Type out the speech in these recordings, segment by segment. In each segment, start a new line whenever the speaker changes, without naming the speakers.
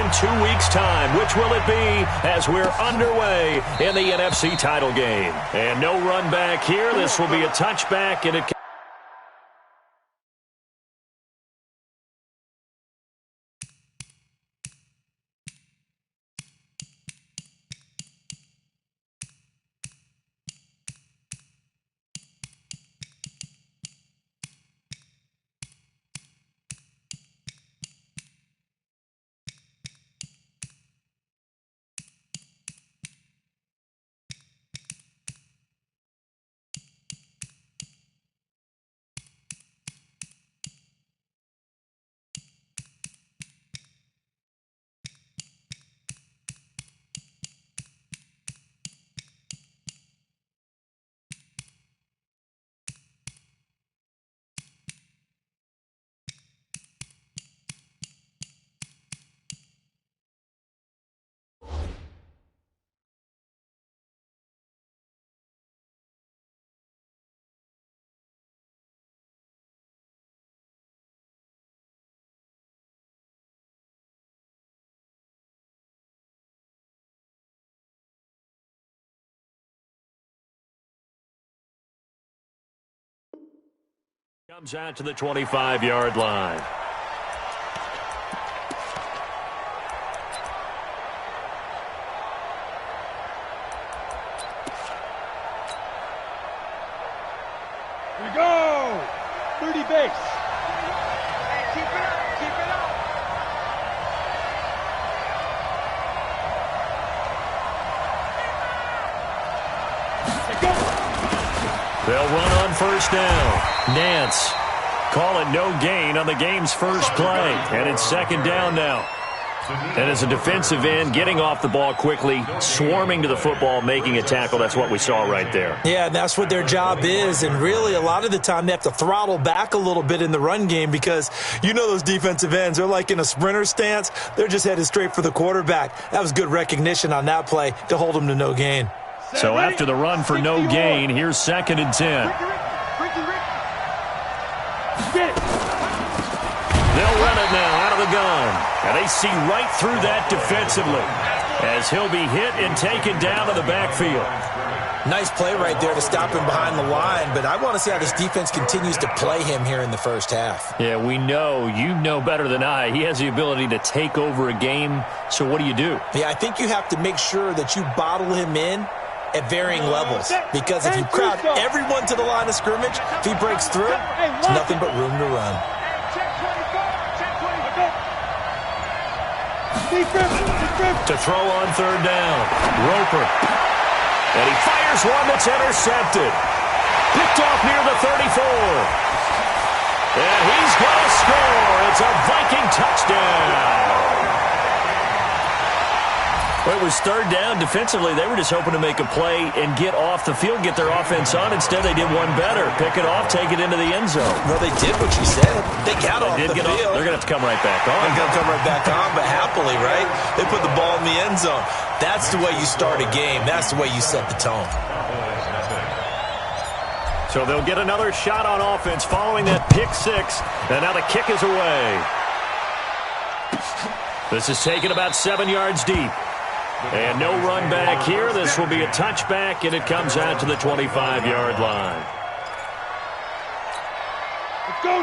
in 2 weeks' time. Which will it be as we're underway in the NFC title game? And no run back here. This will be a touchback, and it comes out to the 25-yard line.
Here we go! 30 base. Hey, keep it up, keep it up. Hey, go!
They'll run on first down. Nance calling no gain on the game's first play. And it's second down now. And as a defensive end, getting off the ball quickly, swarming to the football, making a tackle, that's what we saw right there.
Yeah, and that's what their job is. And really, a lot of the time, they have to throttle back a little bit in the run game because you know those defensive ends, they're like in a sprinter stance. They're just headed straight for the quarterback. That was good recognition on that play to hold them to no gain.
So after the run for no gain, here's 2nd and 10. They'll run it now out of the gun. And they see right through that defensively as he'll be hit and taken down to the backfield.
Nice play right there to stop him behind the line, but I want to see how this defense continues to play him here in the first half.
Yeah, we know. You know better than I. He has the ability to take over a game, so what do you do?
Yeah, I think you have to make sure that you bottle him in at varying levels, because if you crowd everyone to the line of scrimmage, if he breaks through, it's nothing but room to run.
To throw on third down, Roper. And he fires one that's intercepted. Picked off near the 34. And he's going to score. It's a Viking touchdown. Well, it was third down. Defensively, they were just hoping to make a play and get off the field, get their offense on. Instead, they did one better. Pick it off, take it into the end zone.
Well, they did what you said. They got off the field.
They're going to have to come right back on.
They're going to come right back on, but happily, right? They put the ball in the end zone. That's the way you start a game. That's the way you set the tone.
So they'll get another shot on offense following that pick six. And now the kick is away. This is taken about 7 yards deep. And no run back here. This will be a touchback, and it comes out to the 25-yard line.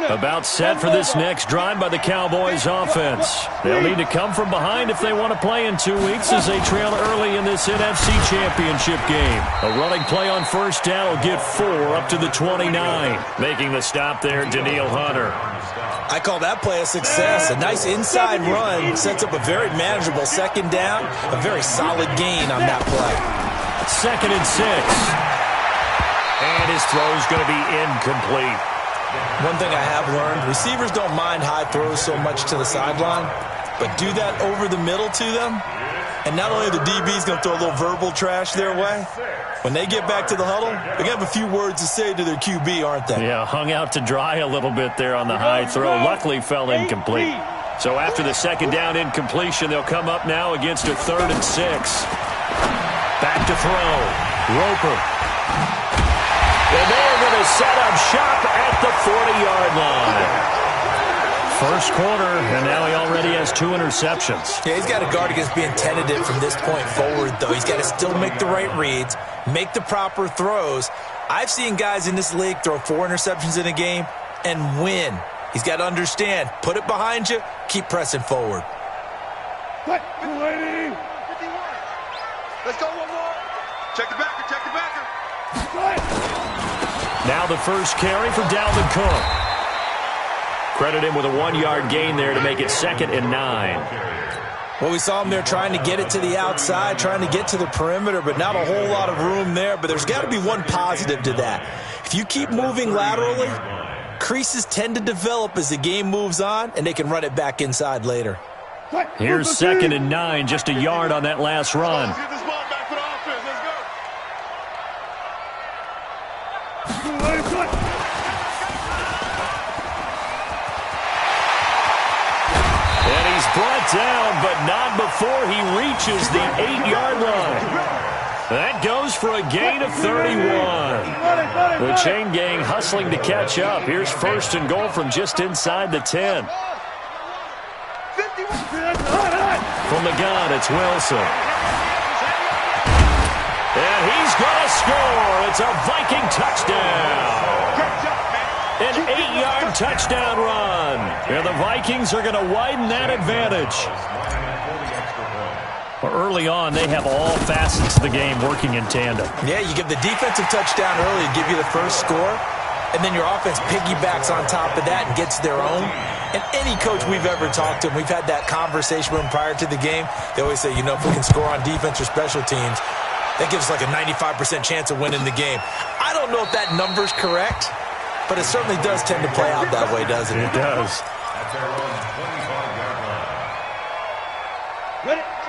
About set for this next drive by the Cowboys offense. They'll need to come from behind if they want to play in 2 weeks as they trail early in this NFC Championship game. A running play on first down will get 4 up to the 29. Making the stop there, Danielle Hunter.
I call that play a success. A nice inside run sets up a very manageable second down. A very solid gain on that play.
2nd and 6. And his throw's going to be incomplete.
One thing I have learned, receivers don't mind high throws so much to the sideline, but do that over the middle to them, and not only the DB's going to throw a little verbal trash their way, when they get back to the huddle, they're going to have a few words to say to their QB, aren't they?
Yeah, hung out to dry a little bit there on the high throw. Luckily fell incomplete. So after the second down incompletion, they'll come up now against a 3rd and 6. Back to throw. Roper. And they are going to set up shop at the 40-yard line. First quarter, and now he already has 2 interceptions.
Yeah, he's got to guard against being tentative from this point forward, though. He's got to still make the right reads, make the proper throws. I've seen guys in this league throw 4 interceptions in a game and win. He's got to understand, put it behind you, keep pressing forward.
Let's go one more. Check the backer, check the backer.
Now the first carry for Dalvin Cook. Credit him with a 1-yard gain there to make it 2nd and 9.
Well, we saw him there trying to get it to the outside, trying to get to the perimeter, but not a whole lot of room there. But there's got to be one positive to that. If you keep moving laterally, creases tend to develop as the game moves on, and they can run it back inside later.
Here's 2nd and 9, just a yard on that last run. And he's brought down, but not before he reaches the 8-yard line. That goes for a gain of 31. The chain gang hustling to catch up. Here's 1st and goal from just inside the 10. From the gun, it's Wilson. And he's going to score. It's a Viking touchdown. An 8-yard touchdown run. And the Vikings are going to widen that advantage. Early on, they have all facets of the game working in tandem.
Yeah, you give the defensive touchdown early to give you the first score, and then your offense piggybacks on top of that and gets their own. And any coach we've ever talked to, and we've had that conversation with them prior to the game, they always say, you know, if we can score on defense or special teams, that gives us like a 95% chance of winning the game. I don't know if that number's correct, but it certainly does tend to play out that way, doesn't it?
It does.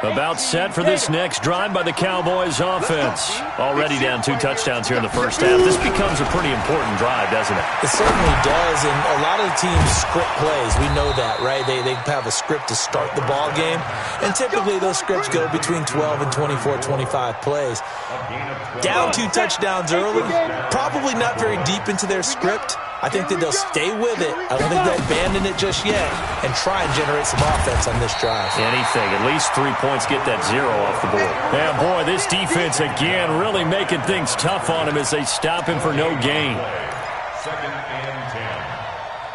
About set for this next drive by the Cowboys offense. Already down 2 touchdowns here in the first half. This becomes a pretty important drive, doesn't it?
It certainly does, and a lot of the teams script plays. We know that, right? They have a script to start the ball game, and typically those scripts go between 12 and 24, 25 plays. Down 2 touchdowns early, probably not very deep into their script. I think that they'll stay with it. I don't think they'll abandon it just yet and try and generate some offense on this drive.
Anything. At least 3 points, get that 0 off the board. Yeah, boy, this defense again really making things tough on him as they stop him for no gain.
2nd and 10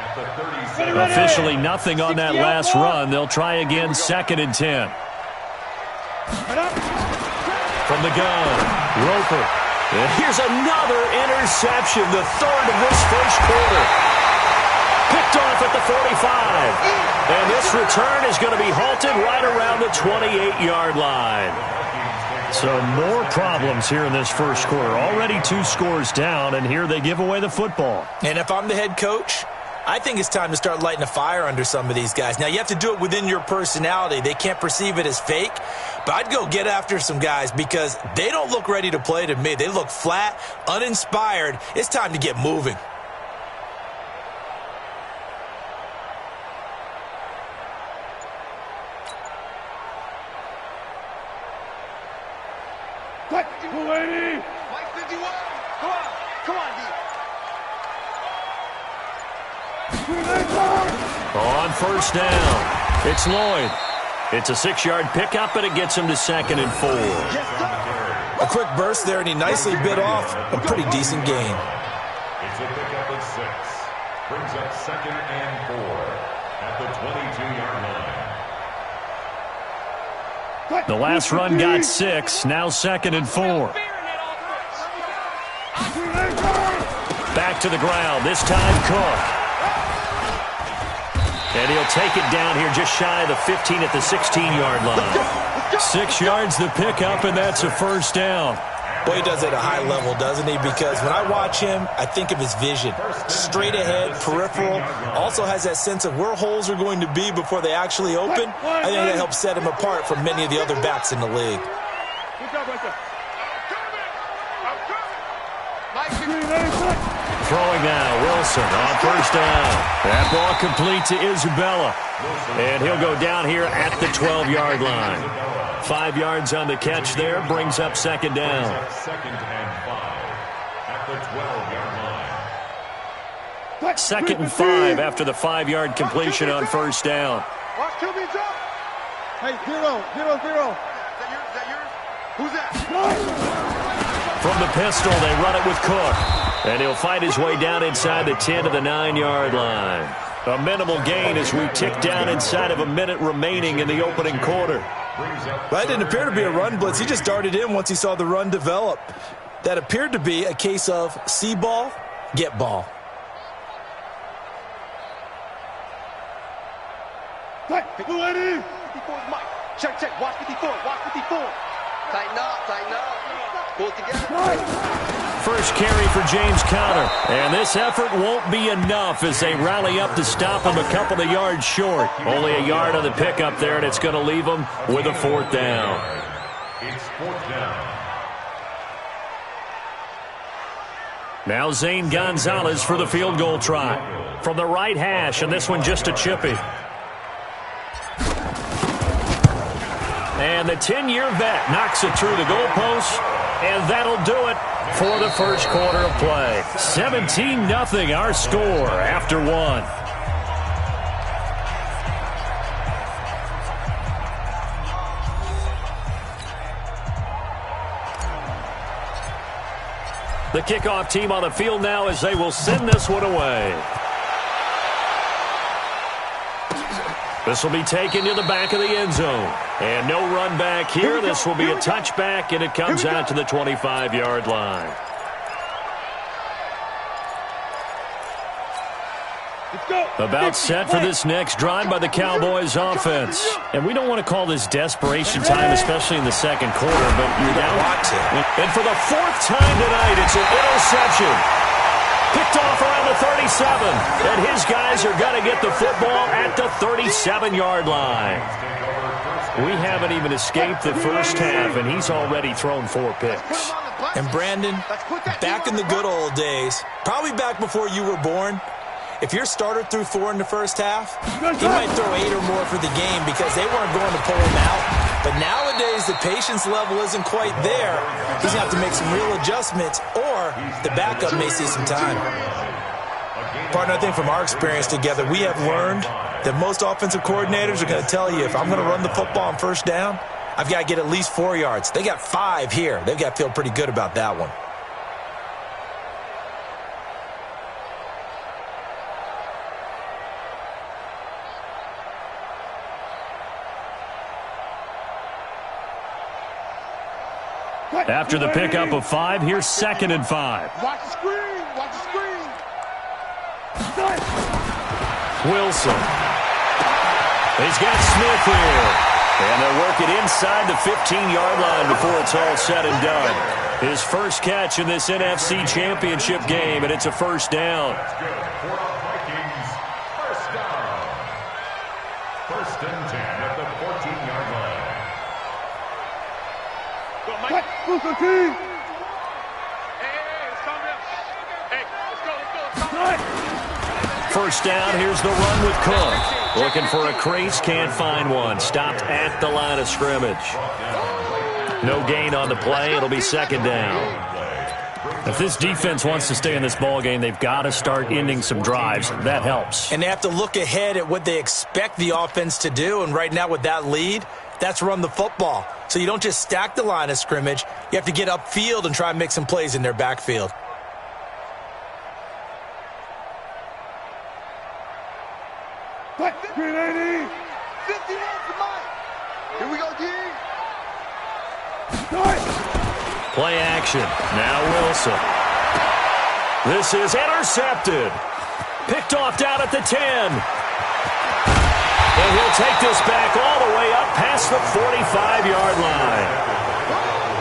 at the 37.
Officially nothing on that last run. They'll try again 2nd and 10. From the gun, Roper. And here's another interception, the 3rd of this first quarter. Picked off at the 45. And this return is going to be halted right around the 28-yard line. So more problems here in this first quarter. Already 2 scores down, and here they give away the football.
And if I'm the head coach, I think it's time to start lighting a fire under some of these guys. Now, you have to do it within your personality. They can't perceive it as fake. But I'd go get after some guys because they don't look ready to play to me. They look flat, uninspired. It's time to get moving.
Mike 51. Come on, D.
On first down, it's Lloyd. It's a 6-yard pickup, and it gets him to 2nd and 4.
A quick burst there, and he nicely bit off a pretty decent gain.
It's a pickup of 6. Brings up 2nd and 4 at the 22-yard line.
The last run got 6, now 2nd and 4. Back to the ground, this time Cook. And he'll take it down here just shy of the 15 at the 16-yard line. 6 yards the pickup, and that's a first down.
Boy, he does it at a high level, doesn't he? Because when I watch him, I think of his vision. Straight ahead, peripheral. Also has that sense of where holes are going to be before they actually open. I think that helps set him apart from many of the other backs in the league.
Good job right there.
Throwing now, Wilson on first down. That ball complete to Isabella. And he'll go down here at the 12-yard line. 5 yards on the catch there, brings up 2nd down.
2nd and 5 at the 12-yard line.
2nd and 5 after the 5-yard completion on first down.
Watch QB drop. Hey, 0, 0, 0. Is that yours? Who's that?
From the pistol, they run it with Cook. And he'll fight his way down inside the 10 to the 9-yard line. A minimal gain as we tick down inside of a minute remaining in the opening quarter.
That didn't appear to be a run blitz. He just darted in once he saw the run develop. That appeared to be a case of see ball, get ball.
Blue lady. 54 is Mike. Check, check. Watch 54. Watch 54. Tighten up, tighten up. Pull it together.
First carry for James Conner. And this effort won't be enough as they rally up to stop him a couple of yards short. Only a yard on the pickup there, and it's going to leave him with a 4th down.
It's 4th down.
Now Zane Gonzalez for the field goal try. From the right hash, and this one just a chippy. And the 10-year vet knocks it through the goalpost, and that'll do it for the first quarter of play. 17-0 our score after 1. The kickoff team on the field now as they will send this one away. This will be taken to the back of the end zone. And no run back here. This will be a touchback, and it comes out to the 25-yard line. About set for this next drive by the Cowboys offense. And we don't want to call this desperation time, especially in the second quarter, but you're down. And for the 4th time tonight, it's an interception. Picked off around the 37. And his guys are going to get the football at the 37-yard line. We haven't even escaped the first half, and he's already thrown 4 picks.
And Brandon, back in the good old days, probably back before you were born, if your starter threw 4 in the first half, he might throw 8 or more for the game because they weren't going to pull him out. But nowadays, the patience level isn't quite there. He's going to have to make some real adjustments, or the backup may see some time. Partner, I think from our experience together, we have learned that most offensive coordinators are going to tell you, if I'm going to run the football on first down, I've got to get at least 4 yards. They got 5 here. They've got to feel pretty good about that one.
After the pickup of 5, here's 2nd and 5.
Watch the screen. Watch the screen.
Wilson. He's got Smith here. And they'll work it inside the 15-yard line before it's all said and done. His first catch in this NFC Championship game, and it's a 1st down.
First and 10 at the 14-yard line.
First down, here's the run with Cook. Looking for a crease, can't find one. Stopped at the line of scrimmage. No gain on the play, it'll be 2nd down. If this defense wants to stay in this ballgame, they've got to start ending some drives. That helps.
And they have to look ahead at what they expect the offense to do, and right now with that lead, that's run the football. So you don't just stack the line of scrimmage. You have to get upfield and try and make some plays in their backfield.
Green 80. 50 Here we go, D.
Play action. Now Wilson. This is intercepted. Picked off down at the 10. And he'll take this back all the way up past the 45-yard line.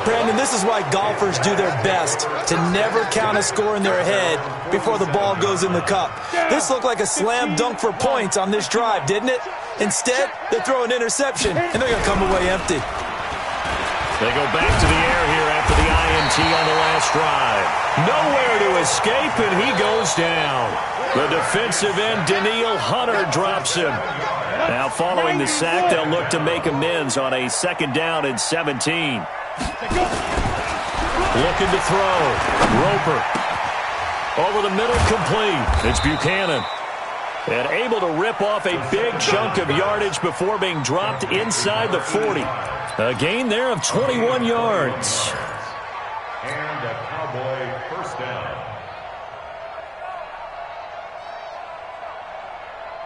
Brandon, this is why golfers do their best to never count a score in their head before the ball goes in the cup. This looked like a slam dunk for points on this drive, didn't it? Instead, they throw an interception, and they're going to come away empty.
They go back to the air here after the INT on the last drive. Nowhere to escape, and he goes down. The defensive end, Daniil Hunter, drops him. Now, following the sack, they'll look to make amends on a 2nd down and 17. Looking to throw. Roper. Over the middle, complete. It's Buchanan. And able to rip off a big chunk of yardage before being dropped inside the 40. A gain there of 21 yards.
And a Cowboy first down.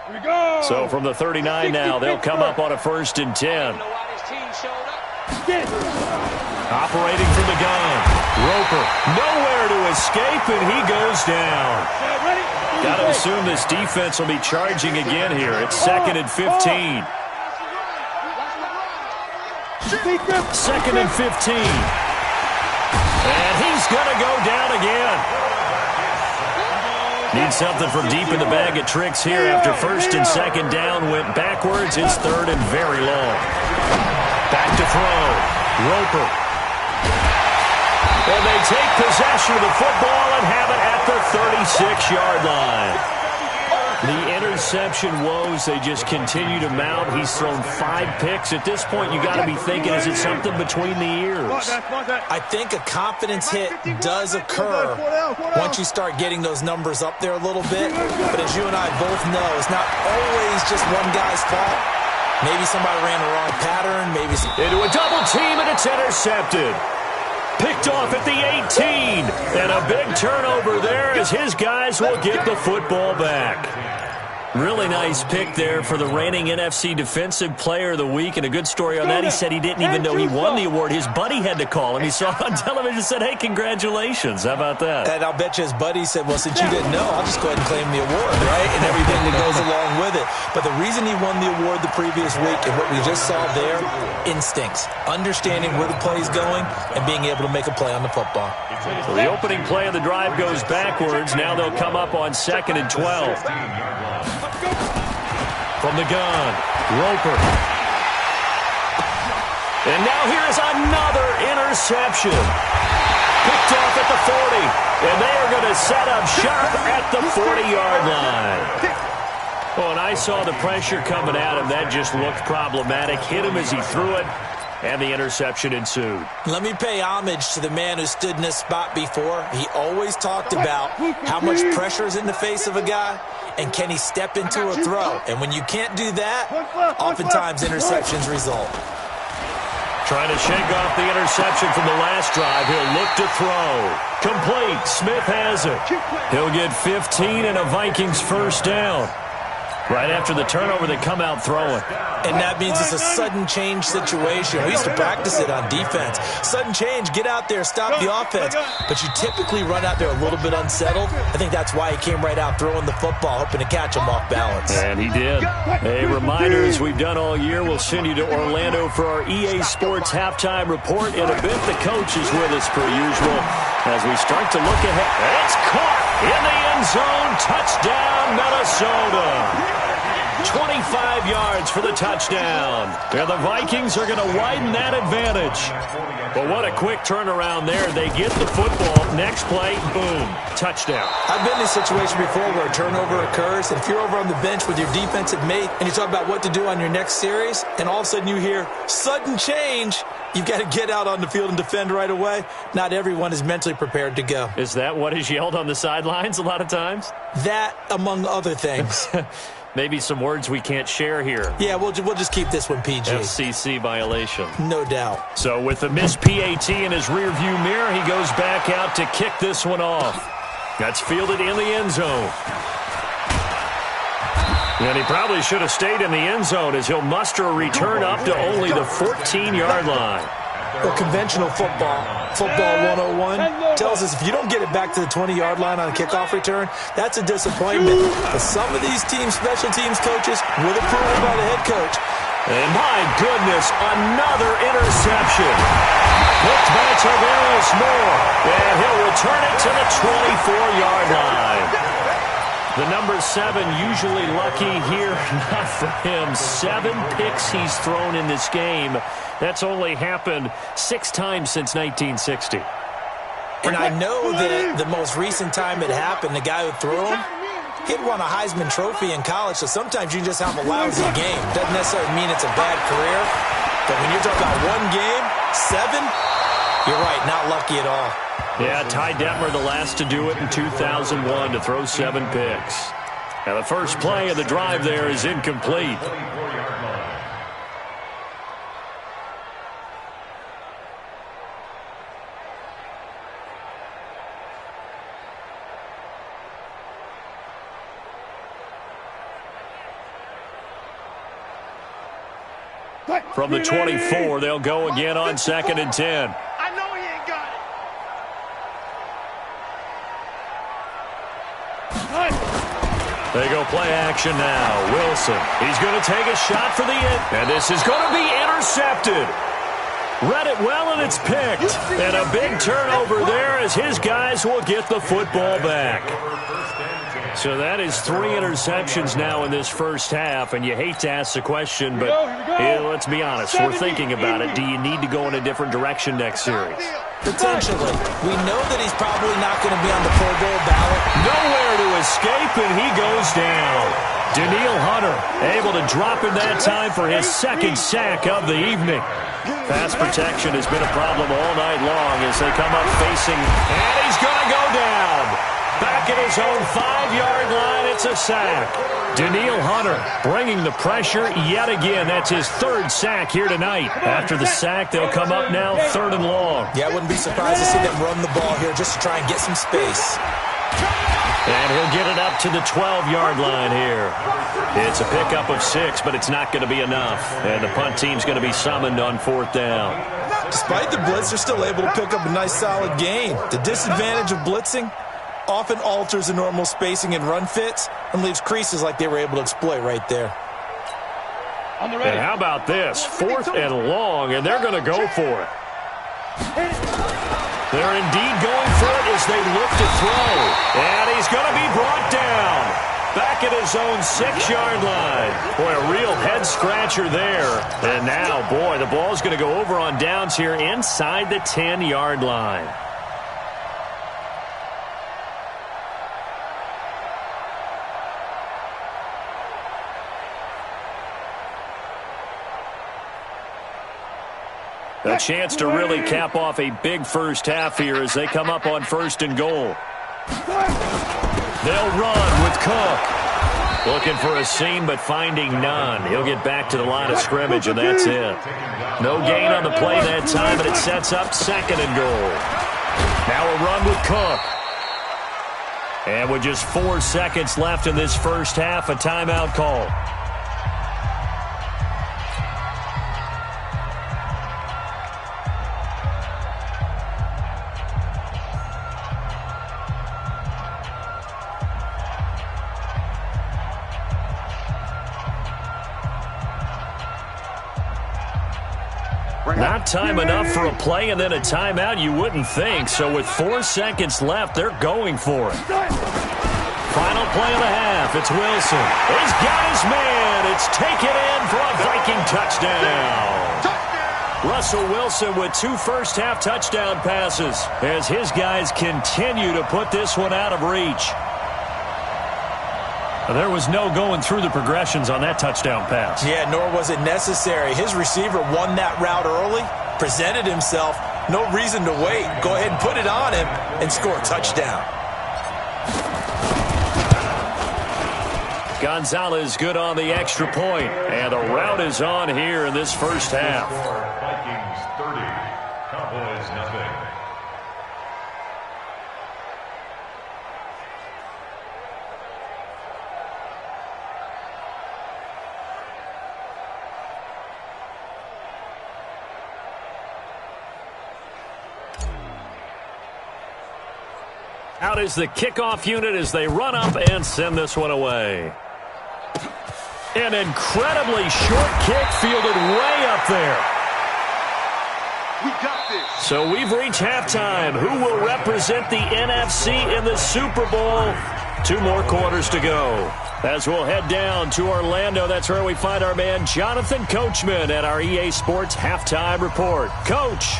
Here we go.
So from the 39 now, they'll come up on a 1st and 10. Operating from the gun. Roper, nowhere to escape, and he goes down. Got to assume this defense will be charging again here. It's 2nd and 15. 2nd and 15. And he's going to go down again. Need something from deep in the bag of tricks here after 1st and 2nd down went backwards. It's 3rd and very long. Back to throw. Roper. And they take possession of the football and have it at the 36-yard line. The interception woes, they just continue to mount. He's thrown 5 picks. At this point, you got to be thinking, is it something between the ears?
I think a confidence hit does occur once you start getting those numbers up there a little bit. But as you and I both know, it's not always just one guy's fault. Maybe somebody ran the wrong pattern. Maybe
into a double team, and it's intercepted. Picked off at the 18. And a big turnover there as his guys will get the football back. Really nice pick there for the reigning NFC Defensive Player of the Week. And a good story on that. He said he didn't even know he won the award. His buddy had to call him. He saw it on television and said, hey, congratulations. How about that?
And I'll bet you his buddy said, well, since you didn't know, I'll just go ahead and claim the award, right? And everything that goes along with it. But the reason he won the award the previous week and what we just saw there, instincts, understanding where the play is going and being able to make a play on the football.
So the opening play of the drive goes backwards. Now they'll come up on 2nd and 12. From the gun, Roper. And now here's another interception. Picked off at the 40. And they are going to set up shop at the 40-yard line. Oh, and I saw the pressure coming at him. That just looked problematic. Hit him as he threw it. And the interception ensued.
Let me pay homage to the man who stood in this spot before. He always talked about how much pressure is in the face of a guy, and can he step into a throw. And when you can't do that, oftentimes interceptions result.
Trying to shake off the interception from the last drive. He'll look to throw. Complete. Smith has it. He'll get 15 and a Vikings first down. Right after the turnover, they come out throwing.
And that means it's a sudden change situation. We used to practice it on defense. Sudden change, get out there, stop the offense. But you typically run out there a little bit unsettled. I think that's why he came right out throwing the football, hoping to catch him off balance.
And he did. A reminder, as we've done all year, we'll send you to Orlando for our EA Sports halftime report. In a bit, the coach is with us per usual as we start to look ahead. It's caught in the end zone. Touchdown, Minnesota. 25 yards for the touchdown. And the Vikings are going to widen that advantage. But what a quick turnaround there. They get the football. Next play, boom, touchdown.
I've been in a situation before where a turnover occurs, and if you're over on the bench with your defensive mate and you talk about what to do on your next series, and all of a sudden you hear sudden change, you've got to get out on the field and defend right away. Not everyone is mentally prepared to go.
Is that what is yelled on the sidelines a lot of times?
That, among other things.
Maybe some words we can't share here.
Yeah, we'll just keep this one PG.
FCC violation.
No doubt.
So with the missed PAT in his rearview mirror, he goes back out to kick this one off. That's fielded in the end zone. And he probably should have stayed in the end zone as he'll muster a return up to only the 14-yard line.
Well, conventional football 101, tells us if you don't get it back to the 20-yard line on a kickoff return, that's a disappointment. But some of these special teams coaches, with approval by the head coach.
And my goodness, another interception. Picked by Tavares Moore. And he'll return it to the 24-yard line. The number 7 usually lucky here. Not for him. 7 picks he's thrown in this game. That's only happened 6 times since 1960.
And I know that the most recent time it happened, the guy who threw him, he'd won a Heisman Trophy in college, so sometimes you just have a lousy game. Doesn't necessarily mean it's a bad career. But when you're talking about one game, 7, You're right, not lucky at all.
Yeah, Ty Detmer, the last to do it in 2001, to throw 7 picks. Now the first play of the drive there is incomplete. From the 24, they'll go again on 2nd and 10.
I know he ain't got it.
They go play action now. Wilson, he's going to take a shot for the end. And this is going to be intercepted. Read it well, and it's picked. And a big turnover there as his guys will get the football back. So that is 3 interceptions now in this first half, and you hate to ask the question, but let's be honest, we're thinking about it. Do you need to go in a different direction next series?
Potentially. We know that he's probably not going to be on the Pro Bowl ballot.
Nowhere to escape, and he goes down. Danielle Hunter able to drop in that time for his 2nd sack of the evening. Pass protection has been a problem all night long as they come up facing, and he's going to go down. Back at his own 5-yard line, it's a sack. Danielle Hunter bringing the pressure yet again. That's his 3rd sack here tonight. After the sack, they'll come up now 3rd and long.
Yeah, I wouldn't be surprised to see them run the ball here just to try and get some space.
And he'll get it up to the 12-yard line here. It's a pickup of 6, but it's not going to be enough. And the punt team's going to be summoned on 4th down.
Despite the blitz, they're still able to pick up a nice solid gain. The disadvantage of blitzing often alters the normal spacing and run fits and leaves creases like they were able to exploit right there.
And how about this? 4th and long, and they're going to go for it. They're indeed going for it as they look to throw. And he's going to be brought down. Back at his own 6-yard line. Boy, a real head-scratcher there. And now, boy, the ball's going to go over on downs here inside the 10-yard line. A chance to really cap off a big first half here as they come up on 1st and goal. They'll run with Cook. Looking for a seam, but finding none. He'll get back to the line of scrimmage, and that's it. No gain on the play that time, and it sets up 2nd and goal. Now a run with Cook. And with just 4 seconds left in this first half, a timeout call. Not time enough for a play and then a timeout, you wouldn't think. So with 4 seconds left, they're going for it. Final play of the half. It's Wilson. He's got his man. It's taken in for a Viking touchdown. Russell Wilson with 2 first-half touchdown passes as his guys continue to put this one out of reach. There was no going through the progressions on that touchdown pass.
Yeah, nor was it necessary. His receiver won that route early, presented himself, no reason to wait. Go ahead and put it on him and score a touchdown.
Gonzalez good on the extra point, and the route is on here in this first half.
Vikings 30, Cowboys nothing.
Out is the kickoff unit as they run up and send this one away. An incredibly short kick fielded way up there.
We got this.
So we've reached halftime. Who will represent the NFC in the Super Bowl? 2 more quarters to go. As we'll head down to Orlando, that's where we find our man Jonathan Coachman at our EA Sports Halftime Report. Coach.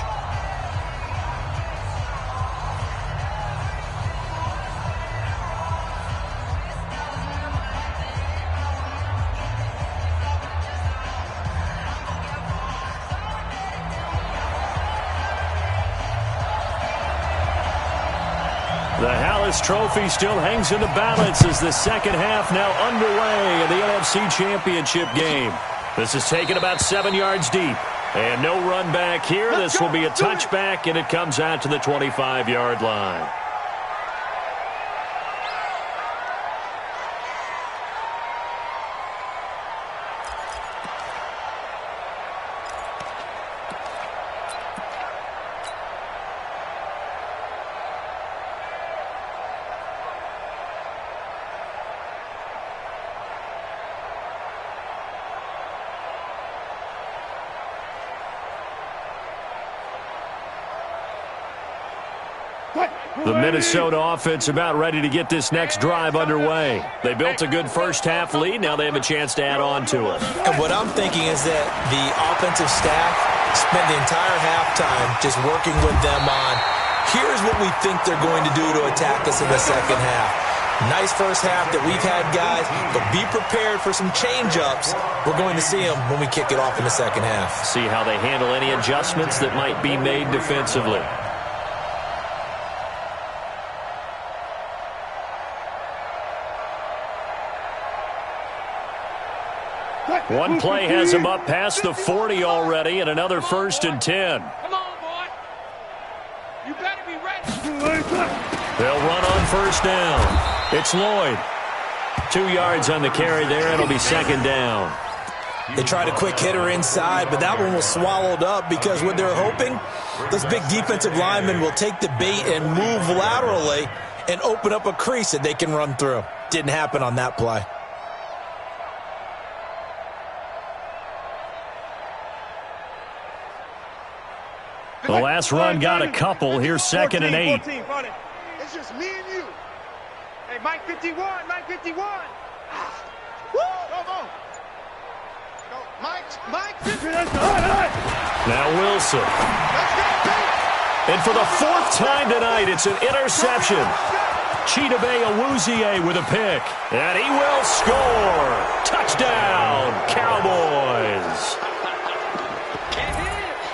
Harris Trophy still hangs in the balance as the second half now underway in the NFC Championship game. This is taken about 7 yards deep. And no run back here. This will be a touchback, and it comes out to the 25-yard line. The Minnesota offense about ready to get this next drive underway. They built a good first-half lead. Now they have a chance to add on to it.
And what I'm thinking is that the offensive staff spent the entire halftime just working with them on, here's what we think they're going to do to attack us in the second half. Nice first half that we've had, guys, but be prepared for some change-ups. We're going to see them when we kick it off in the second half.
See how they handle any adjustments that might be made defensively. One play has him up past the 40 already, and another 1st and 10.
Come on, boy. You better be ready.
They'll run on 1st down. It's Lloyd. 2 yards on the carry there. It'll be 2nd down.
They tried a quick hitter inside, but that one was swallowed up because what they're hoping, those big defensive linemen will take the bait and move laterally and open up a crease that they can run through. Didn't happen on that play.
The last run got a couple. Here's 2nd and 8.
It's just me and you. Hey, Mike 51, Mike 51. Woo! Come on. No, Mike 51.
Now Wilson.
Let's go,
And for the 4th time tonight, it's an interception. Chidobe Awuzie with a pick. And he will score. Touchdown, Cowboys.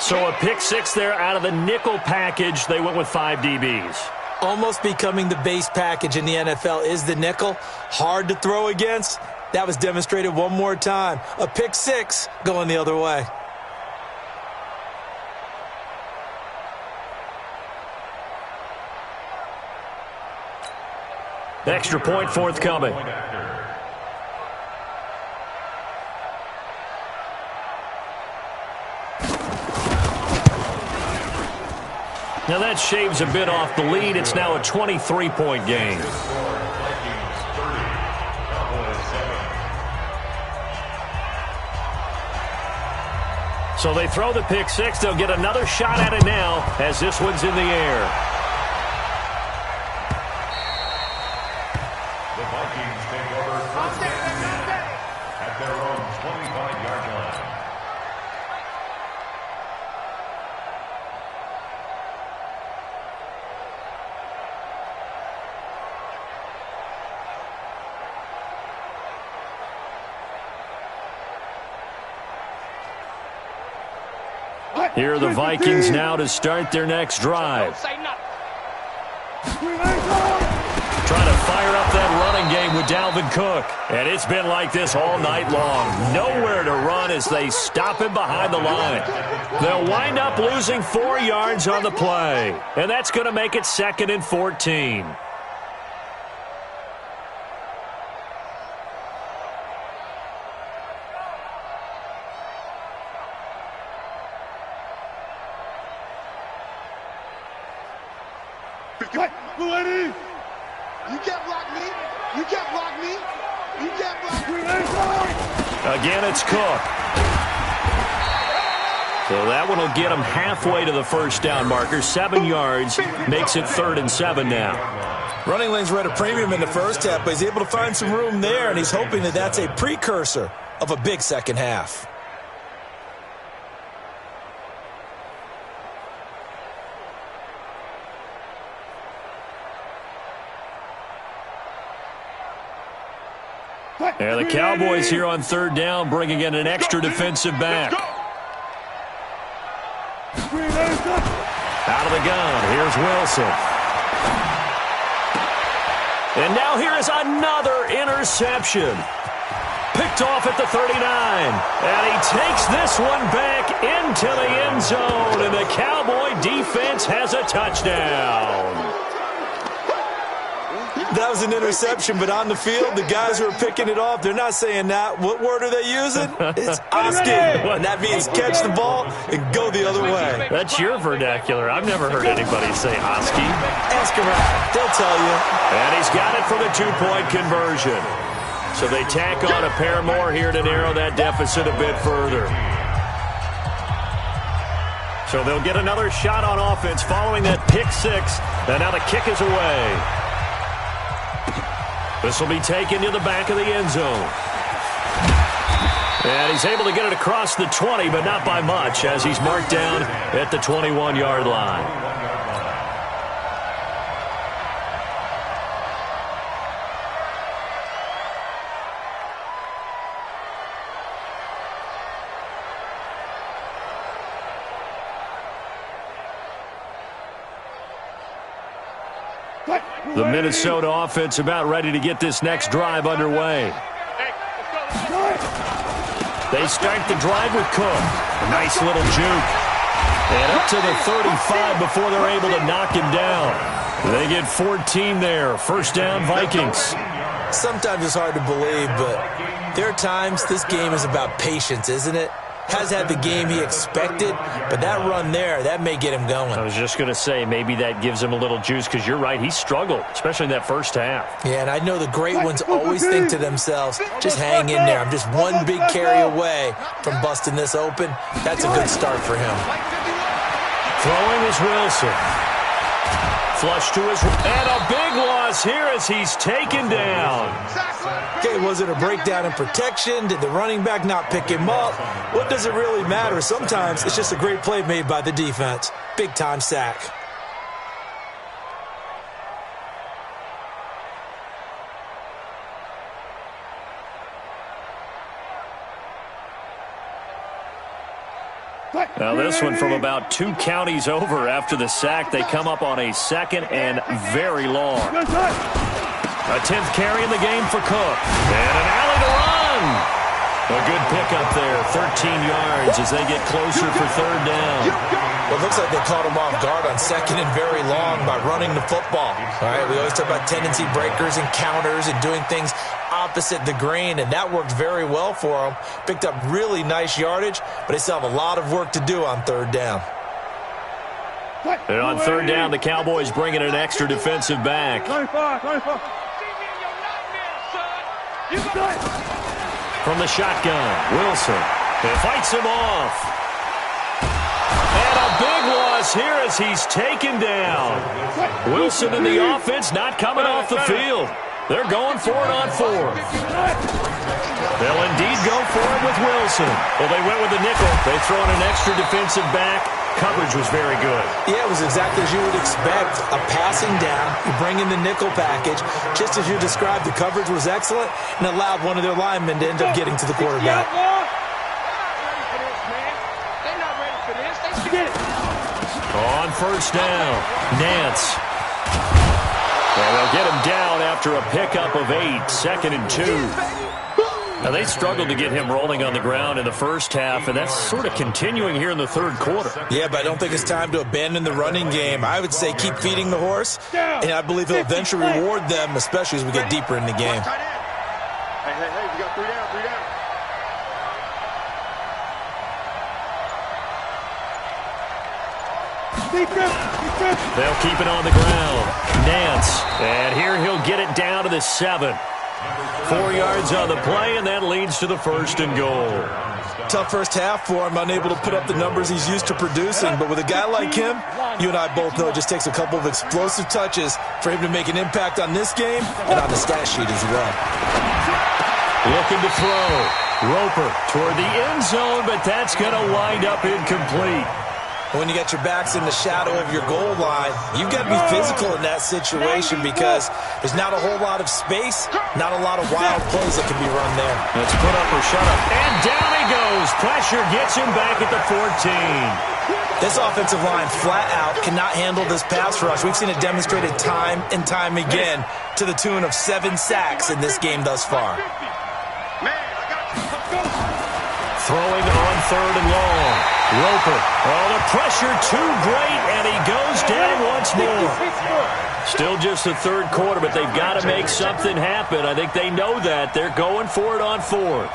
So a pick 6 there out of the nickel package. They went with 5 DBs.
Almost becoming the base package in the NFL is the nickel. Hard to throw against. That was demonstrated one more time. A pick 6 going the other way.
Extra point forthcoming. Now that shaves a bit off the lead. It's now a 23-point game. So they throw the pick 6. They'll get another shot at it now as this one's in the air.
The Vikings take over first and 10 at their own 25-yard line.
Here are the Vikings now to start their next drive.
Say nothing.
Trying to fire up that running game with Dalvin Cook. And it's been like this all night long. Nowhere to run as they stop him behind the line. They'll wind up losing 4 yards on the play. And that's going to make it 2nd and 14.
You can't block me. You can't block me. You can't block me.
Again, it's Cook. So that one will get him halfway to the 1st down marker. 7 yards makes it 3rd and 7 now.
Running lanes were at a premium in the first half, but he's able to find some room there, and he's hoping that that's a precursor of a big second half.
And the Cowboys here on 3rd down bringing in an extra defensive back. Out of the gun, here's Wilson. And now here is another interception. Picked off at the 39. And he takes this one back into the end zone. And the Cowboy defense has a touchdown.
That was an interception, but on the field, the guys who are picking it off, they're not saying that. What word are they using? It's Oski. And that means catch the ball and go the other way.
That's your vernacular. I've never heard anybody say Oski.
Ask around. They'll tell you.
And he's got it for the two-point conversion. So they tack on a pair more here to narrow that deficit a bit further. So they'll get another shot on offense following that pick six. And now the kick is away. This will be taken to the back of the end zone. And he's able to get it across the 20, but not by much, as he's marked down at the 21-yard line. The Minnesota offense about ready to get this next drive underway. They start the drive with Cook. A nice little juke. And up to the 35 before they're able to knock him down. They get 14 there. First down, Vikings.
Sometimes it's hard to believe, but there are times this game is about patience, isn't it? Has had the game he expected, but that run there, that may get him going.
I was just going to say, maybe that gives him a little juice, because you're right, he struggled, especially in that first half.
Yeah, and I know the great ones always think to themselves, just hang in there. I'm just one big carry away from busting this open. That's a good start for him.
Throwing is Wilson. Flush to his... And a big loss here as he's taken down.
Okay, was it a breakdown in protection? Did the running back not pick him up? What does it really matter? Sometimes it's just a great play made by the defense. Big-time sack.
Now this one from about 2 counties over after the sack. They come up on a second and very long. A 10th carry in the game for Cook. And an alley to run. A good pickup there, 13 yards as they get closer for third down.
Well, it looks like they caught him off guard on second and very long by running the football. All right, we always talk about tendency breakers and counters and doing things opposite the grain, and that worked very well for them. Picked up really nice yardage, but they still have a lot of work to do on third down.
And on third down, the Cowboys bring in an extra defensive back. From the shotgun, Wilson. It fights him off. And a big loss here as he's taken down. Wilson and the offense not coming off the field. They're going for it on fourth. They'll indeed go for it with Wilson. Well, they went with the nickel. They throw in an extra defensive back. Coverage was very good.
Yeah, it was exactly as you would expect. A passing down, you bring in the nickel package. Just as you described, the coverage was excellent and allowed one of their linemen to end up getting to the quarterback.
On first down, Nance. Well, they'll get him down after a pickup of 8, 2nd and 2. Now, they struggled to get him rolling on the ground in the first half, and that's sort of continuing here in the third quarter.
Yeah, but I don't think it's time to abandon the running game. I would say keep feeding the horse, and I believe he'll eventually reward them, especially as we get deeper in the game.
Hey, we got 3 down, 3 down.
They'll keep it on the ground. Nance, and here he'll get it down to the 7. 4 yards on the play, and that leads to the 1st and goal.
Tough first half for him, unable to put up the numbers he's used to producing. But with a guy like him, you and I both know it just takes a couple of explosive touches for him to make an impact on this game and on the stat sheet as well.
Looking to throw. Roper toward the end zone, but that's going to wind up incomplete.
When you got your backs in the shadow of your goal line, you've got to be physical in that situation because there's not a whole lot of space, not a lot of wild plays that can be run there.
Let's put up or shut up. And down he goes. Pressure gets him back at the 14.
This offensive line flat out cannot handle this pass rush. We've seen it demonstrated time and time again to the tune of 7 sacks in this game thus far.
Throwing on 3rd and long. Roper. Oh, the pressure too great, and he goes down once more. Still just the 3rd quarter, but they've got to make something happen. I think they know that. They're going for it on 4th.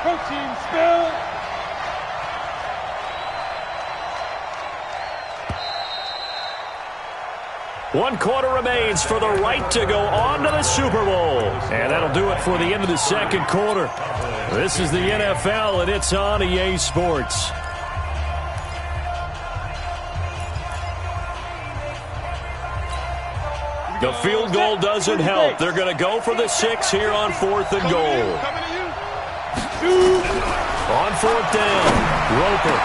Coaching spill.
One quarter remains for the right to go on to the Super Bowl. And that'll do it for the end of the 2nd quarter. This is the NFL, and it's on EA Sports. The field goal doesn't help. They're going to go for the 6 here on 4th and goal. On 4th down, Roper.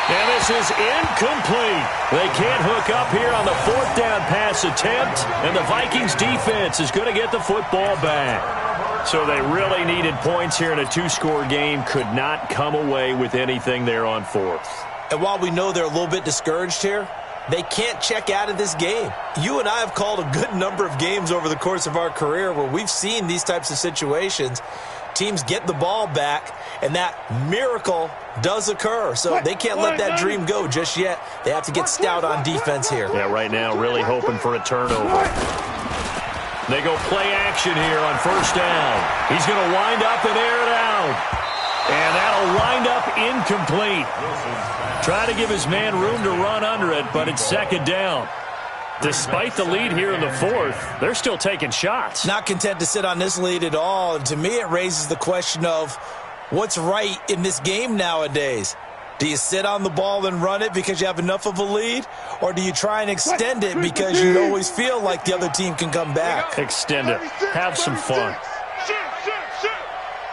And this is incomplete. They can't hook up here on the 4th down pass attempt, and the Vikings defense is going to get the football back. So they really needed points here in a 2-score game. Could not come away with anything there on 4th.
And while we know they're a little bit discouraged here, they can't check out of this game. You and I have called a good number of games over the course of our career where we've seen these types of situations. Teams get the ball back, and that miracle does occur. So they can't let that dream go just yet. They have to get stout on defense here.
Yeah, right now really hoping for a turnover. They go play action here on 1st down. He's going to wind up and air it out. And that'll wind up incomplete. Try to give his man room to run under it, but it's 2nd down. Despite the lead here in the 4th, they're still taking shots.
Not content to sit on this lead at all. And to me, it raises the question of what's right in this game nowadays. Do you sit on the ball and run it because you have enough of a lead? Or do you try and extend it because you always feel like the other team can come back?
Extend it. Have some fun.
Shoot.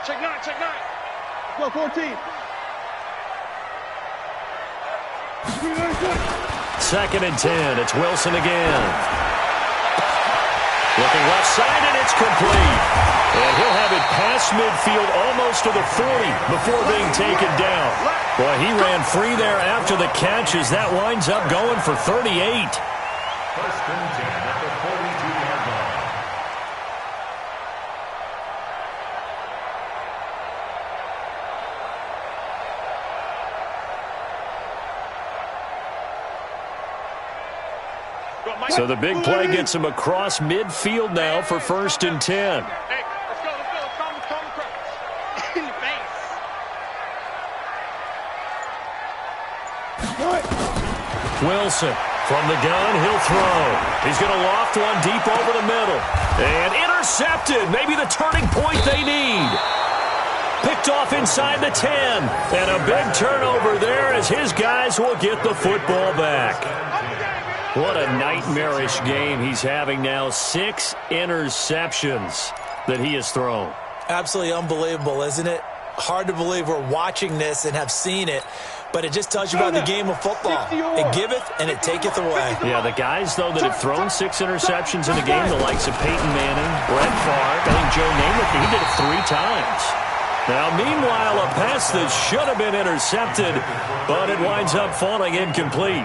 Check 9. Go 14.
2nd and 10. It's Wilson again. Looking left side, and it's complete. And he'll have it past midfield almost to the 40 before being taken down. Boy, he ran free there after the catch as that winds up going for 38.
1st and 10 at the 42-yard line.
So the big play gets him across midfield now for 1st and 10.
Hey, let's go. Calm the crowd. In the face.
Wilson from the gun, he'll throw. He's going to loft one deep over the middle. And intercepted. Maybe the turning point they need. Picked off inside the 10. And a big turnover there as his guys will get the football back. What a nightmarish game he's having now. 6 interceptions that he has thrown.
Absolutely unbelievable, isn't it? Hard to believe we're watching this and have seen it, but it just tells you about the game of football. It giveth and it taketh away.
Yeah, the guys, though, that have thrown 6 interceptions in a game, the likes of Peyton Manning, Brett Favre, I think Joe Namath, he did it 3 times. Now, meanwhile, a pass that should have been intercepted, but it winds up falling incomplete.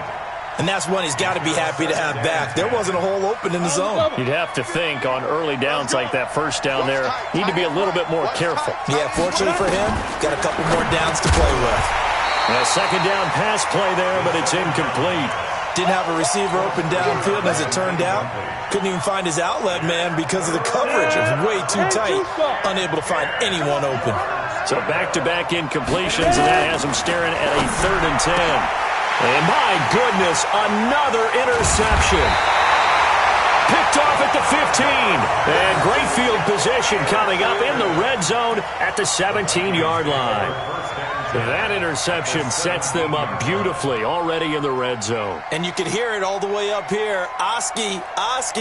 And that's one he's got to be happy to have back. There wasn't a hole open in the zone.
You'd have to think on early downs like that 1st down there, need to be a little bit more careful.
Yeah, fortunately for him, got a couple more downs to play with.
A 2nd down pass play there, but it's incomplete.
Didn't have a receiver open downfield, as it turned out. Couldn't even find his outlet man because of the coverage. It was way too tight. Unable to find anyone open.
So back-to-back incompletions, and that has him staring at a 3rd and 10. And my goodness, another interception. Picked off at the 15. And great field position coming up in the red zone at the 17-yard line. That interception sets them up beautifully already in the red zone.
And you can hear it all the way up here. Oski,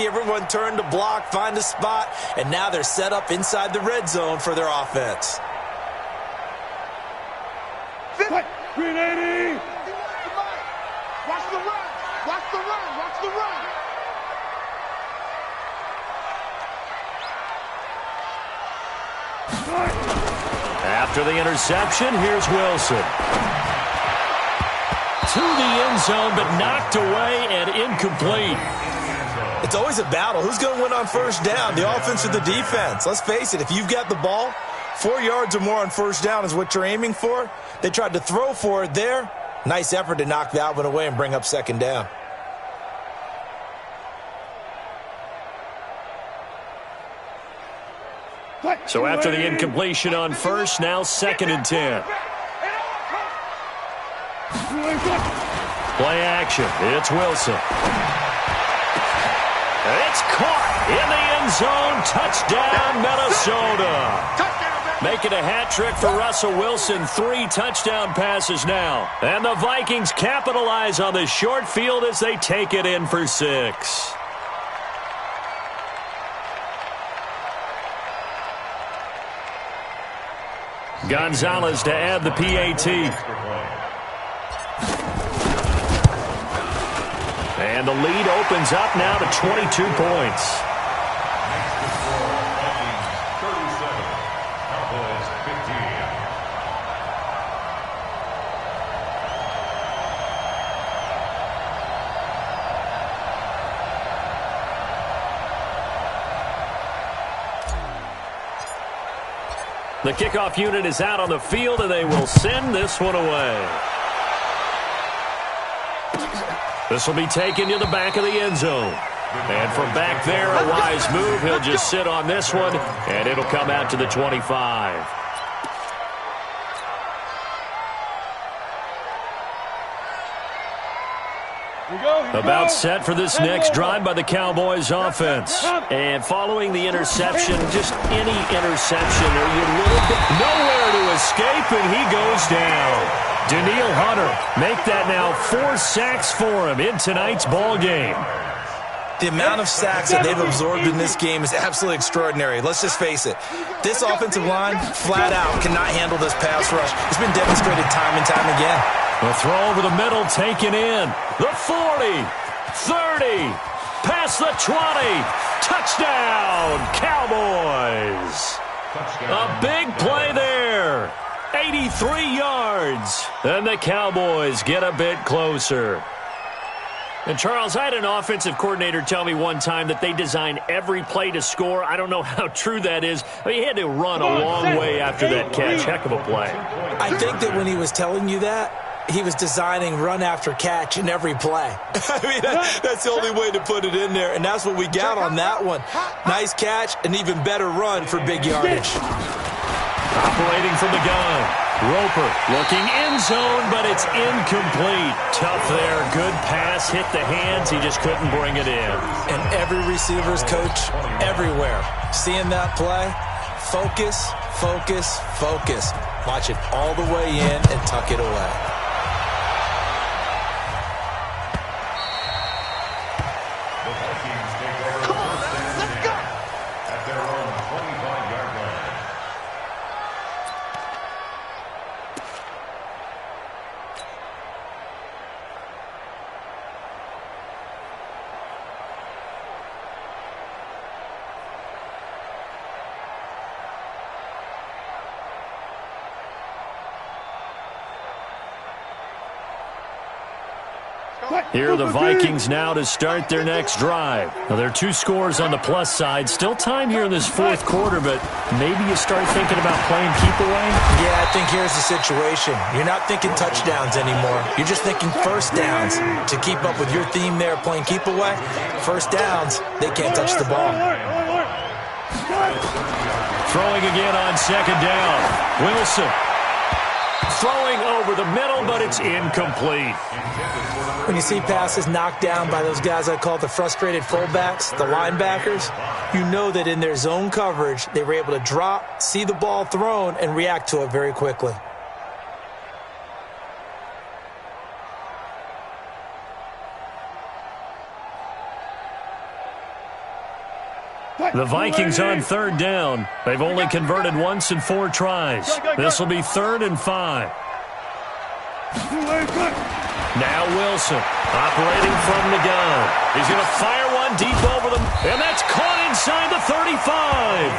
everyone turned to block, find a spot, and now they're set up inside the red zone for their offense.
Green 80.
Watch the run. Watch the run. Watch the run.
After the interception, here's Wilson. To the end zone, but knocked away and incomplete.
It's always a battle. Who's going to win on first down, the offense or the defense? Let's face it, if you've got the ball, 4 yards or more on first down is what you're aiming for. They tried to throw for it there. Nice effort to knock that one away and bring up second down.
So after the incompletion on first, now 2nd and 10. Play action. It's Wilson. It's caught in the end zone. Touchdown, Minnesota. Making a hat trick for Russell Wilson. 3 touchdown passes now. And the Vikings capitalize on the short field as they take it in for 6. Gonzalez to add the PAT. And the lead opens up now to 22 points. The kickoff unit is out on the field, and they will send this one away. This will be taken to the back of the end zone. And from back there, a wise move. He'll just sit on this one, and it'll come out to the 25. About set for this next drive by the Cowboys offense. And following the interception, just any interception, are you a little bit nowhere to escape, and he goes down. Daniil Hunter make that now 4 sacks for him in tonight's ball game.
The amount of sacks that they've absorbed in this game is absolutely extraordinary. Let's just face it. This offensive line, flat out, cannot handle this pass rush. It's been demonstrated time and time again.
The throw over the middle taken in. The 40, 30, past the 20. Touchdown, Cowboys. A big play there. 83 yards. And the Cowboys get a bit closer. And, Charles, I had an offensive coordinator tell me one time that they design every play to score. I don't know how true that is. I mean, he had to run a long way after that catch. Heck of a play.
I think that when he was telling you that, he was designing run after catch in every play. I mean, that's the only way to put it in there, and that's what we got on that one. Nice catch, an even better run for big yardage.
Operating from the gun. Roper looking end zone, but it's incomplete. Tough there. Good pass. Hit the hands. He just couldn't bring it in.
And every receiver's coach everywhere. Seeing that play, focus, focus, focus. Watch it all the way in and tuck it away.
Here are the Vikings now to start their next drive. Now, there are 2 scores on the plus side. Still time here in this 4th quarter, but maybe you start thinking about playing keep away?
Yeah, I think here's the situation. You're not thinking touchdowns anymore. You're just thinking first downs. To keep up with your theme there, playing keep away, first downs, they can't touch the ball.
Throwing again on 2nd down. Wilson. Throwing over the middle, but it's incomplete.
When you see passes knocked down by those guys I call the frustrated fullbacks, the linebackers, you know that in their zone coverage, they were able to drop, see the ball thrown, and react to it very quickly.
The Vikings on 3rd down. They've only converted once in 4 tries. This will be 3rd and 5. Now Wilson operating from the gun. He's going to fire one deep over them, and that's caught inside the 35.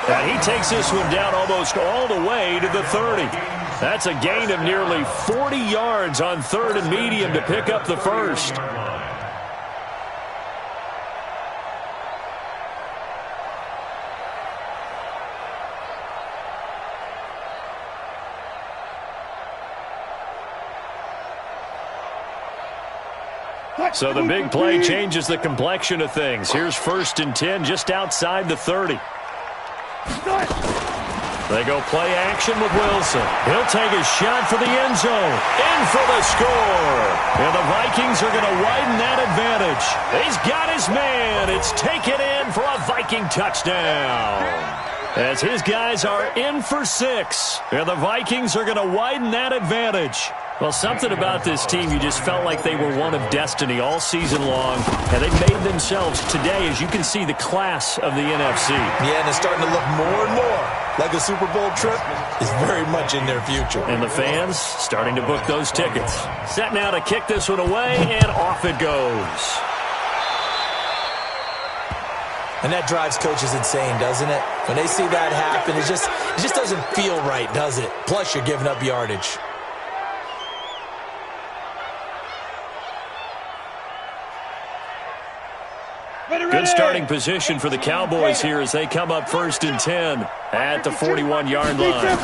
And he takes this one down almost all the way to the 30. That's a gain of nearly 40 yards on 3rd and medium to pick up the first. So the big play changes the complexion of things. Here's 1st and 10 just outside the 30. They go play action with Wilson. He'll take a shot for the end zone. In for the score. And the Vikings are going to widen that advantage. He's got his man. It's taken in for a Viking touchdown. As his guys are in for 6. And the Vikings are going to widen that advantage. Well, something about this team, you just felt like they were one of destiny all season long, and they made themselves today, as you can see, the class of the NFC.
Yeah, and it's starting to look more and more like a Super Bowl trip is very much in their future.
And the fans starting to book those tickets. Set now to kick this one away, and off it goes.
And that drives coaches insane, doesn't it? When they see that happen, it just doesn't feel right, does it? Plus, you're giving up yardage.
Good starting position for the Cowboys here as they come up 1st and 10 at the 41-yard line.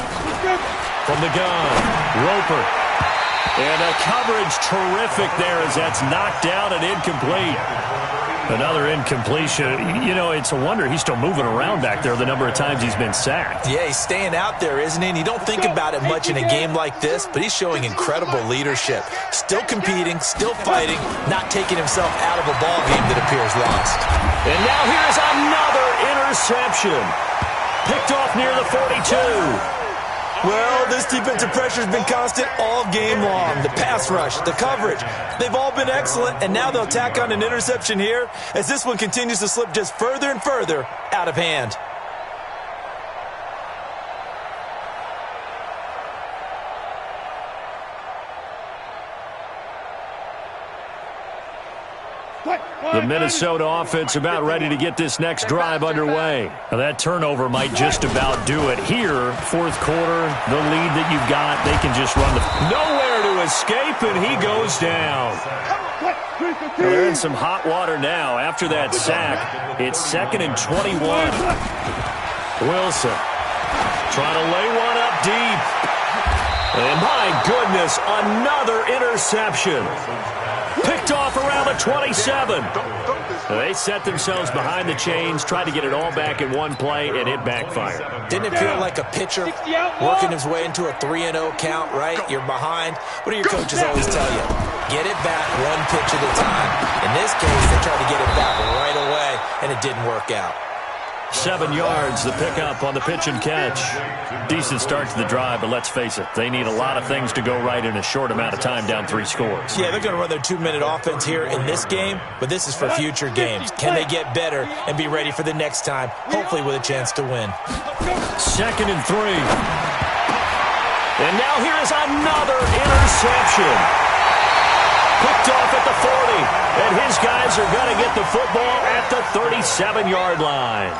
From the gun, Roper. And a coverage terrific there as that's knocked down and incomplete. Another incompletion. You know, it's a wonder he's still moving around back there the number of times he's been sacked.
Yeah, he's staying out there, isn't he? And you don't think about it much in a game like this, but he's showing incredible leadership. Still competing, still fighting, not taking himself out of a ball game that appears lost.
And now here's another interception. Picked off near the 42.
Well, this defensive pressure has been constant all game long. The pass rush, the coverage, they've all been excellent, and now they'll tack on an interception here as this one continues to slip just further and further out of hand.
The Minnesota offense about ready to get this next drive underway. Now that turnover might just about do it. Here, 4th quarter, the lead that you've got, they can just run the... Nowhere to escape, and he goes down. Well, they're in some hot water now. After that sack, it's 2nd and 21. Wilson trying to lay one up deep. And my goodness, another interception. Picked off around the 27. They set themselves behind the chains, tried to get it all back in one play, and it backfired.
Didn't it feel like a pitcher working his way into a 3-0 count, right? You're behind. What do your coaches always tell you? Get it back one pitch at a time. In this case, they tried to get it back right away, and it didn't work out.
7 yards, the pickup on the pitch and catch. Decent start to the drive, but let's face it, they need a lot of things to go right in a short amount of time, down 3 scores.
Yeah, they're going to run their 2-minute offense here in this game, but this is for future games. Can they get better and be ready for the next time, hopefully with a chance to win?
2nd and 3. And now here is another interception. Picked off at the 40, and his guys are going to get the football at the 37-yard line.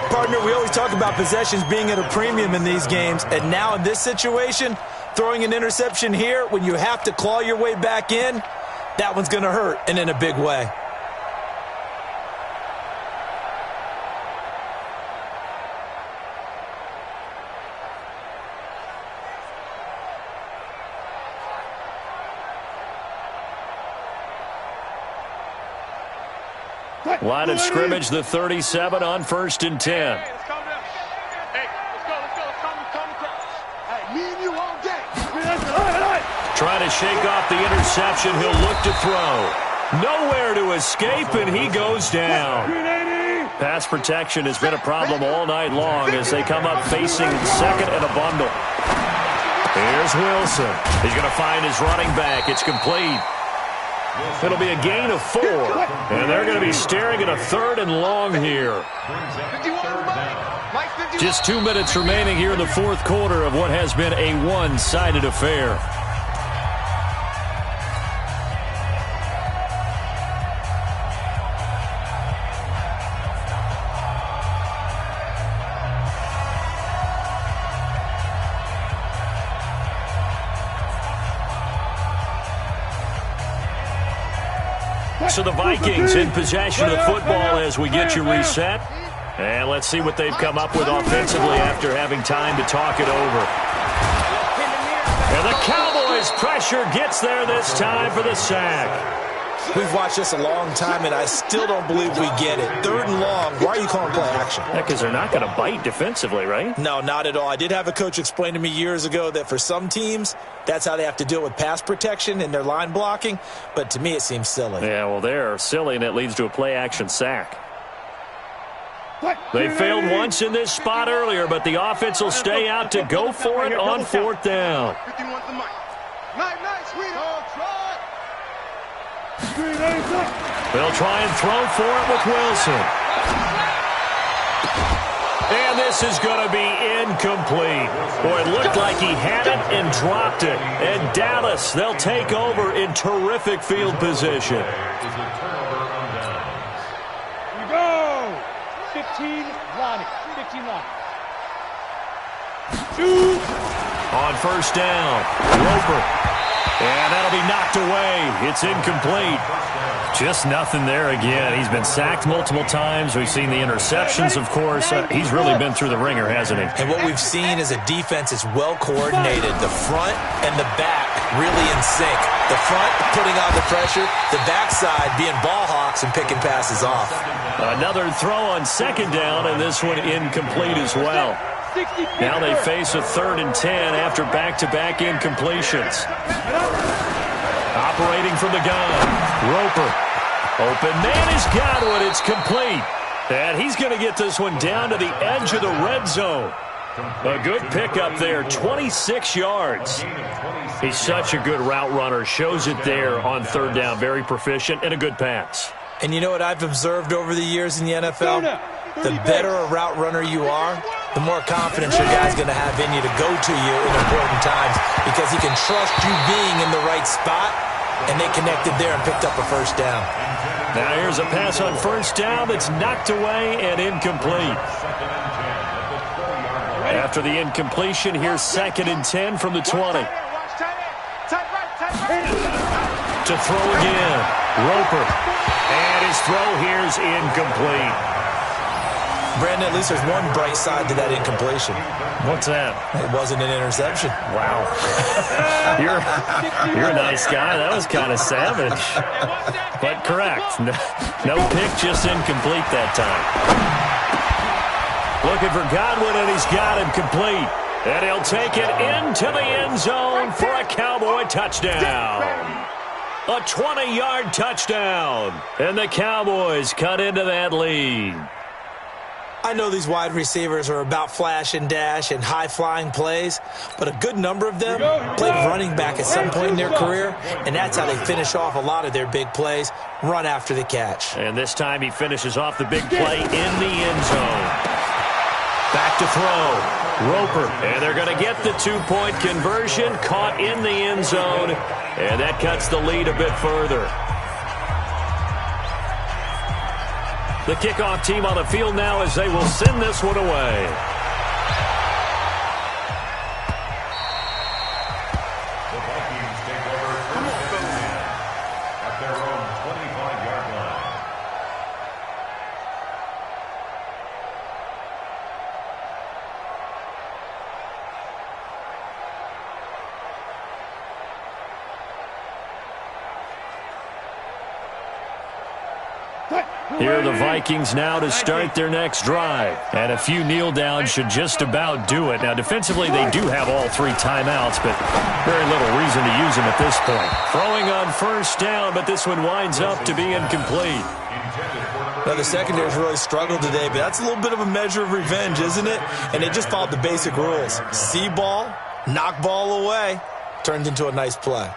Partner, we always talk about possessions being at a premium in these games, and now in this situation, throwing an interception here when you have to claw your way back in, that one's going to hurt, and in a big way.
Line of scrimmage, the 37 on 1st and 10.
Hey, let's go. Hey, me and you all day.
Trying to shake off the interception. He'll look to throw. Nowhere to escape, and he goes down. Pass protection has been a problem all night long as they come up facing 2nd and a bundle. Here's Wilson. He's going to find his running back. It's complete. It'll be a gain of 4, and they're going to be staring at a 3rd and long here. Just 2 minutes remaining here in the 4th quarter of what has been a one-sided affair. So the Vikings in possession of the football as we get you reset. And let's see what they've come up with offensively after having time to talk it over. And the Cowboys' pressure gets there this time for the sack.
We've watched this a long time, and I still don't believe we get it. 3rd and long. Why are you calling play action?
Yeah, because they're not going to bite defensively, right?
No, not at all. I did have a coach explain to me years ago that for some teams, that's how they have to deal with pass protection and their line blocking. But to me, it seems silly.
Yeah, well, they're silly, and it leads to a play action sack. They failed once in this spot earlier, but the offense will stay out to go for it on 4th down. They'll try and throw for it with Wilson. And this is going to be incomplete. Boy, it looked like he had it and dropped it. And Dallas, they'll take over in terrific field position.
15 line. 15 line.
On 1st down, Roper. And that'll be knocked away. It's incomplete. Just nothing there again. He's been sacked multiple times. We've seen the interceptions, of course. He's really been through the ringer, hasn't he?
And what we've seen is a defense that's well coordinated. The front and the back really in sync. The front putting on the pressure. The backside being ball hawks and picking passes off.
Another throw on 2nd down, and this one incomplete as well. Now they face a 3rd and 10 after back-to-back incompletions. Operating from the gun, Roper. Open man is Godwin. It's complete. And he's going to get this one down to the edge of the red zone. A good pickup there, 26 yards. He's such a good route runner. Shows it there on 3rd down. Very proficient and a good pass.
And you know what I've observed over the years in the NFL? The better a route runner you are, the more confidence your guy's going to have in you to go to you in important times because he can trust you being in the right spot, and they connected there and picked up a 1st down.
Now here's a pass on 1st down that's knocked away and incomplete. After the incompletion, here's 2nd and 10 from the 20. To throw again, Roper. And his throw here's incomplete.
Brandon, at least there's one bright side to that incompletion.
What's that?
It wasn't an interception.
Wow. You're a nice guy. That was kind of savage. But correct. No pick, just incomplete that time. Looking for Godwin, and he's got him complete. And he'll take it into the end zone for a Cowboy touchdown. A 20-yard touchdown. And the Cowboys cut into that lead.
I know these wide receivers are about flash and dash and high-flying plays, but a good number of them played running back at some point in their career, and that's how they finish off a lot of their big plays, run after the catch.
And this time he finishes off the big play in the end zone. Back to throw. Roper. And they're going to get the 2-point conversion, caught in the end zone, and that cuts the lead a bit further. The kickoff team on the field now as they will send this one away.
The Vikings take over at their own 25-yard line.
Here are the Vikings now to start their next drive. And a few kneel downs should just about do it. Now, defensively, they do have all 3 timeouts, but very little reason to use them at this point. Throwing on 1st down, but this one winds up to be incomplete.
Now, the secondary's really struggled today, but that's a little bit of a measure of revenge, isn't it? And they just followed the basic rules. See ball, knock ball away, turned into a nice play.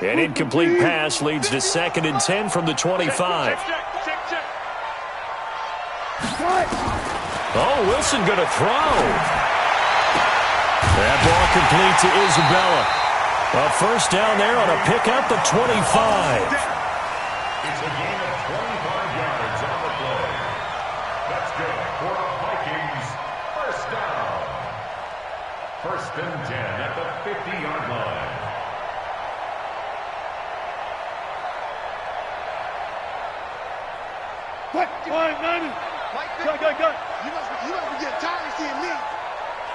An incomplete pass leads to 2nd and 10 from the 25. Oh, Wilson going to throw. That ball complete to Isabella. A 1st down there on a pickup of 25.
It's a gain of 25 yards on the play. That's good for the Vikings. 1st down. First and 10 at the 50-yard line.
What? Mike, go. You must be getting tired of seeing me.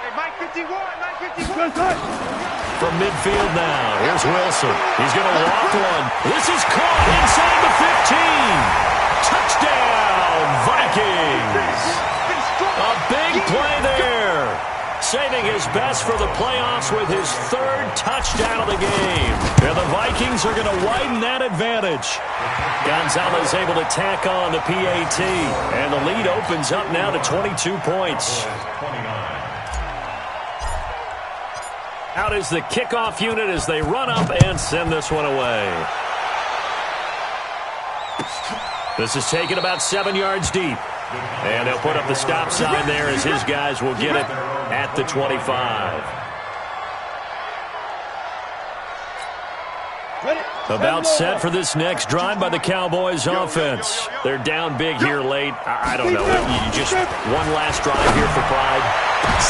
Hey, Mike 51, Mike 51.
From midfield now, here's Wilson. He's going to walk one. This is caught inside the 15. Touchdown, Vikings. A big play there. Saving his best for the playoffs with his third touchdown of the game. And the Vikings are going to widen that advantage. Gonzalez able to tack on the PAT. And the lead opens up now to 22 points. Out is the kickoff unit as they run up and send this one away. This is taken about 7 yards deep. And they'll put up the stop sign there as his guys will get it at the 25. About set for this next drive by the Cowboys offense. They're down big here late. I don't know. You just one last drive here for pride.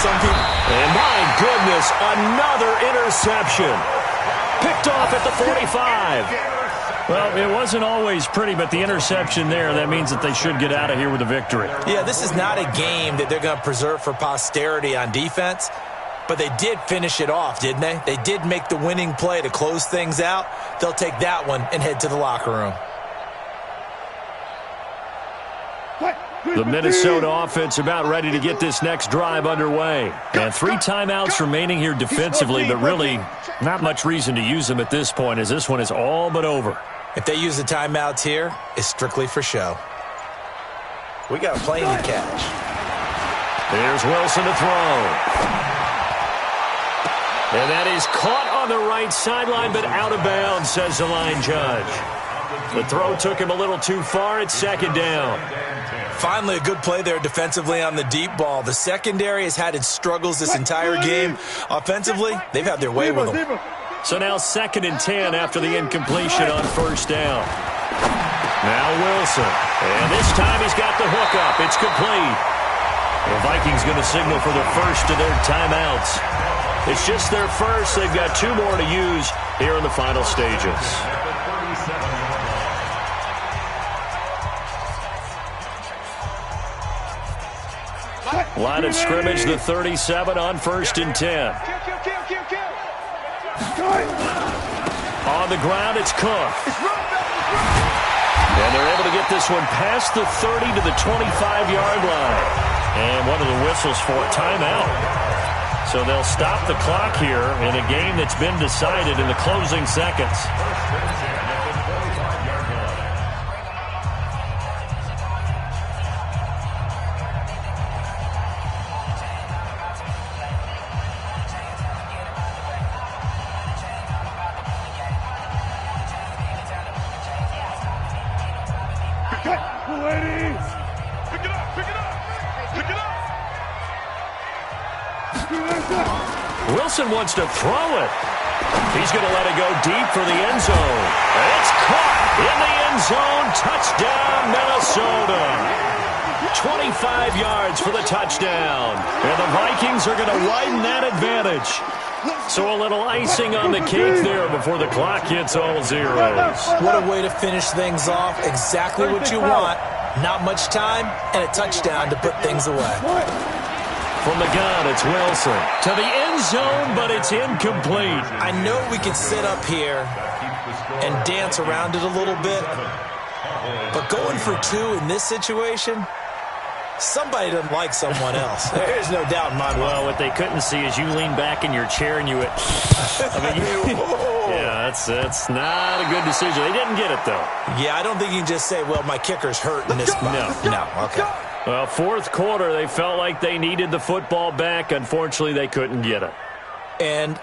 Some people. And my goodness, another interception. Picked off at the 45. Well, it wasn't always pretty, but the interception there, that means that they should get out of here with a victory.
Yeah, this is not a game that they're going to preserve for posterity on defense, but they did finish it off, didn't they? They did make the winning play to close things out. They'll take that one and head to the locker room.
The Minnesota offense about ready to get this next drive underway. And 3 timeouts remaining here defensively, but really not much reason to use them at this point as this one is all but over.
If they use the timeouts here, it's strictly for show. We got plenty to catch.
There's Wilson to throw. And that is caught on the right sideline, but out of bounds, says the line judge. The throw took him a little too far. It's second down.
Finally, a good play there defensively on the deep ball. The secondary has had its struggles this entire game. Offensively, they've had their way with them.
So now 2nd and 10 after the incompletion on first down. Now Wilson. And this time he's got the hook up. It's complete. The Vikings going to signal for the first of their timeouts. It's just their first. They've got 2 more to use here in the final stages. Line of scrimmage, the 37 on 1st and 10. On the ground, it's Cook. And they're able to get this one past the 30 to the 25-yard line. And one of the whistles for a timeout. So they'll stop the clock here in a game that's been decided in the closing seconds. Wilson wants to throw it. He's going to let it go deep for the end zone. It's caught in the end zone. Touchdown, Minnesota. 25 yards for the touchdown. And the Vikings are going to widen that advantage. So a little icing on the cake there before the clock hits all zeros.
What a way to finish things off. Exactly what you want. Not much time and a touchdown to put things away.
From the gun, it's Wilson. To the end zone, but it's incomplete.
I know we can sit up here and dance around it a little bit, but going for 2 in this situation, somebody doesn't like someone else. There's no doubt in my mind.
Well, what they couldn't see is you lean back in your chair and you went, yeah, that's not a good decision. They didn't get it, though.
Yeah, I don't think you can just say, well, my kicker's hurt in this spot. No, okay.
Well, 4th quarter, they felt like they needed the football back. Unfortunately, they couldn't get it.
And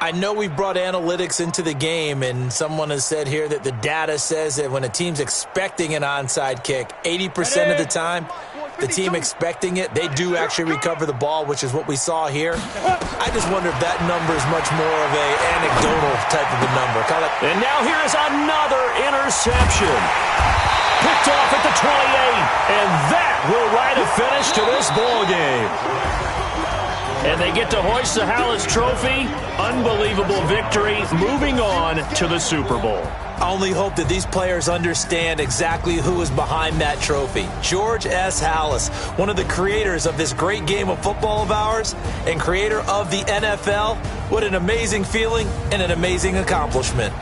I know we brought analytics into the game, and someone has said here that the data says that when a team's expecting an onside kick, 80% of the time, the team expecting it, they do actually recover the ball, which is what we saw here. I just wonder if that number is much more of a anecdotal type of a number.
And now here is another interception. Picked off at the 28, and that will write a finish to this ball game. And they get to hoist the Harris Trophy. Unbelievable victory, moving on to the Super Bowl.
I only hope that these players understand exactly who is behind that trophy. George S. Halas, one of the creators of this great game of football of ours and creator of the NFL. What an amazing feeling and an amazing accomplishment.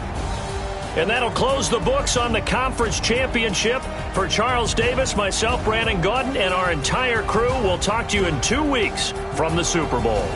And that'll close the books on the conference championship. For Charles Davis, myself, Brandon Gaudin, and our entire crew, we'll talk to you in 2 weeks from the Super Bowl.